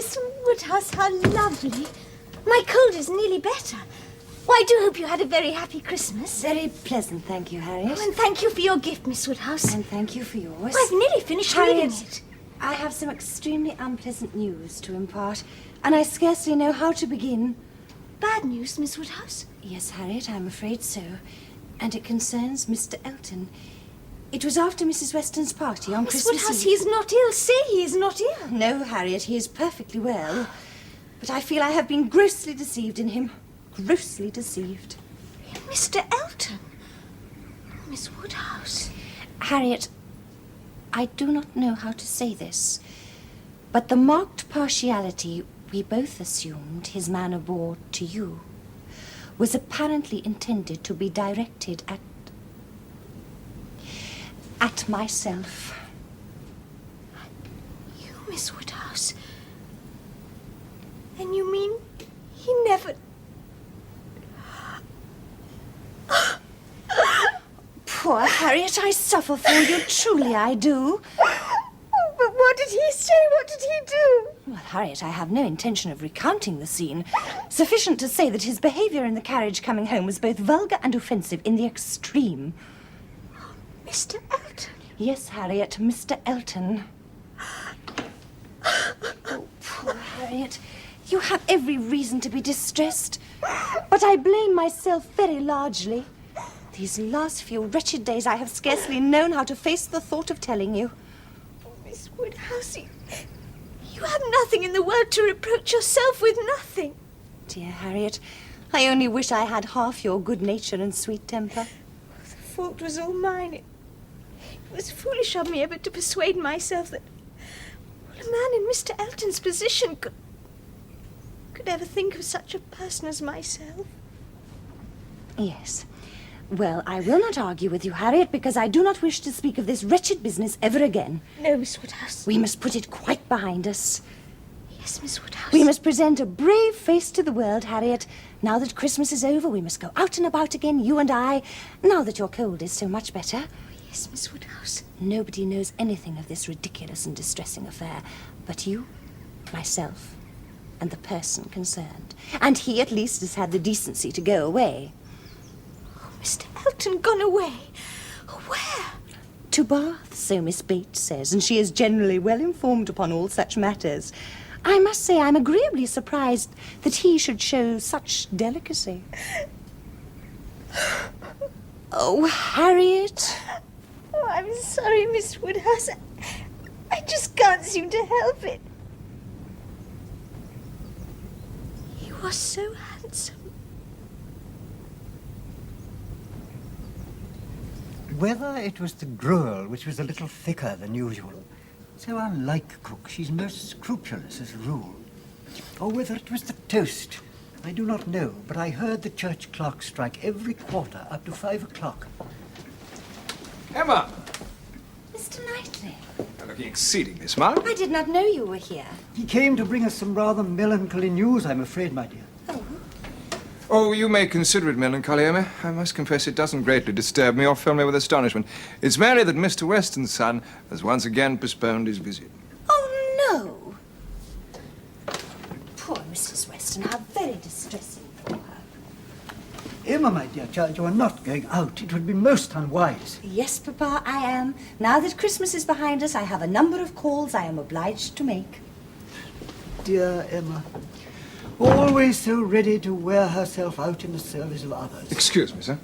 Miss Woodhouse, how lovely. My cold is nearly better. Well, I do hope you had a very happy Christmas. Very pleasant, thank you, Harriet. Oh, and thank you for your gift, Miss Woodhouse. And thank you for yours. Well, I've nearly finished reading it. I have some extremely unpleasant news to impart, and I scarcely know how to begin. Bad news, Miss Woodhouse? Yes, Harriet, I'm afraid so. And it concerns Mr. Elton. It was after Mrs. Weston's party on Christmas Eve. Miss Woodhouse, he is not ill. Say he is not ill. No, Harriet, he is perfectly well. But I feel I have been grossly deceived in him. Grossly deceived. Mr. Elton? Miss Woodhouse? Harriet, I do not know how to say this, but the marked partiality we both assumed his manner bore to you was apparently intended to be directed at myself. You, Miss Woodhouse? And you mean he never... Poor Harriet, I suffer for you, truly I do. But what did he say? What did he do? Well, Harriet, I have no intention of recounting the scene. Sufficient to say that his behaviour in the carriage coming home was both vulgar and offensive in the extreme. Mr. Elton? Yes, Harriet, Mr. Elton. Oh, poor Harriet. You have every reason to be distressed. But I blame myself very largely. These last few wretched days I have scarcely known how to face the thought of telling you. Oh, Miss Woodhouse, you have nothing in the world to reproach yourself with, nothing. Dear Harriet, I only wish I had half your good nature and sweet temper. The fault was all mine. It was foolish of me ever to persuade myself that a man in Mr. Elton's position could ever think of such a person as myself. Yes. Well, I will not argue with you, Harriet, because I do not wish to speak of this wretched business ever again. No, Miss Woodhouse. We must put it quite behind us. Yes, Miss Woodhouse. We must present a brave face to the world, Harriet. Now that Christmas is over, we must go out and about again, you and I, now that your cold is so much better. Yes, Miss Woodhouse. Nobody knows anything of this ridiculous and distressing affair but you, myself, and the person concerned. And he, at least, has had the decency to go away. Mr. Elton gone away? Where? To Bath, so Miss Bates says, and she is generally well informed upon all such matters. I must say I'm agreeably surprised that he should show such delicacy. Oh, Harriet. Oh, I'm sorry, Miss Woodhouse. I just can't seem to help it. You are so handsome. Whether it was the gruel, which was a little thicker than usual, so unlike cook, she's most scrupulous as a rule, or whether it was the toast, I do not know, but I heard the church clock strike every quarter up to 5 o'clock. Emma! Mr. Knightley. You're looking exceedingly smart. I did not know you were here. He came to bring us some rather melancholy news, I'm afraid, my dear. Oh, you may consider it melancholy, Emma. I must confess it doesn't greatly disturb me or fill me with astonishment. It's merely that Mr. Weston's son has once again postponed his visit. Oh, no. Poor Mrs. Weston, how very distressing for her. Emma, my dear child, you are not going out. It would be most unwise. Yes, Papa, I am. Now that Christmas is behind us, I have a number of calls I am obliged to make. Dear Emma, always so ready to wear herself out in the service of others. Excuse me, sir.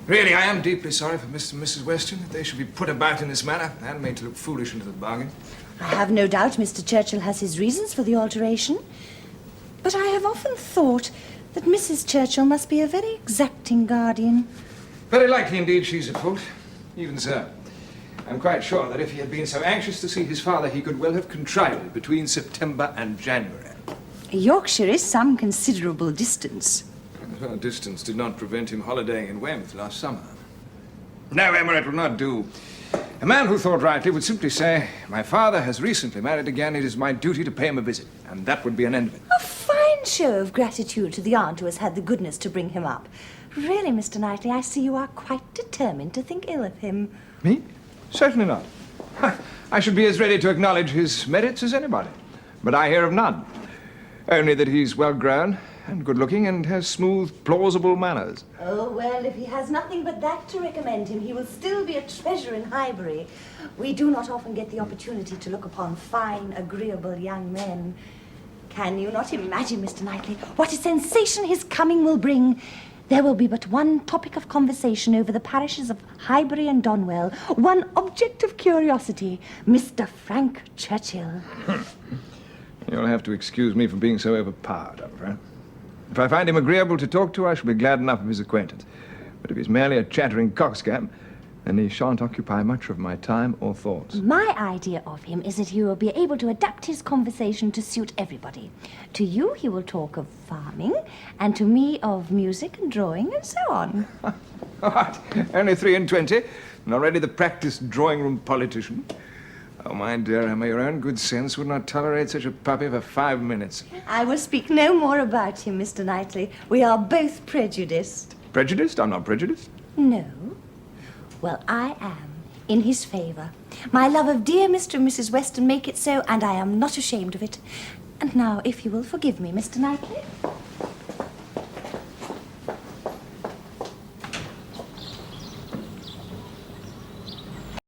Really, I am deeply sorry for Mr. and Mrs. Weston that they should be put about in this manner and made to look foolish into the bargain. I have no doubt Mr. Churchill has his reasons for the alteration, but I have often thought that Mrs. Churchill must be a very exacting guardian. Very likely indeed she's at fault. Even so, I'm quite sure that if he had been so anxious to see his father, he could well have contrived it between September and January. Yorkshire is some considerable distance. Well, distance did not prevent him holidaying in Weymouth last summer. No, Emma, it will not do. A man who thought rightly would simply say, my father has recently married again, it is my duty to pay him a visit. And that would be an end of it. A fine show of gratitude to the aunt who has had the goodness to bring him up. Really, Mr. Knightley, I see you are quite determined to think ill of him. Me? Certainly not. I should be as ready to acknowledge his merits as anybody. But I hear of none. Only that he's well-grown and good-looking and has smooth, plausible manners. Oh, well, if he has nothing but that to recommend him, he will still be a treasure in Highbury. We do not often get the opportunity to look upon fine, agreeable young men. Can you not imagine, Mr. Knightley, what a sensation his coming will bring? There will be but one topic of conversation over the parishes of Highbury and Donwell, one object of curiosity, Mr. Frank Churchill. You'll have to excuse me for being so overpowered, I'm afraid. If I find him agreeable to talk to, I shall be glad enough of his acquaintance. But if he's merely a chattering coxcomb, then he shan't occupy much of my time or thoughts. My idea of him is that he will be able to adapt his conversation to suit everybody. To you, he will talk of farming, and to me of music and drawing and so on. What? Only 3 and 20, and already the practiced drawing-room politician? Oh, my dear Emma, your own good sense would not tolerate such a puppy for 5 minutes. I will speak no more about him, Mr. Knightley. We are both prejudiced. Prejudiced? I'm not prejudiced. No. Well, I am in his favour. My love of dear Mr. and Mrs. Weston make it so, and I am not ashamed of it. And now, if you will forgive me, Mr. Knightley.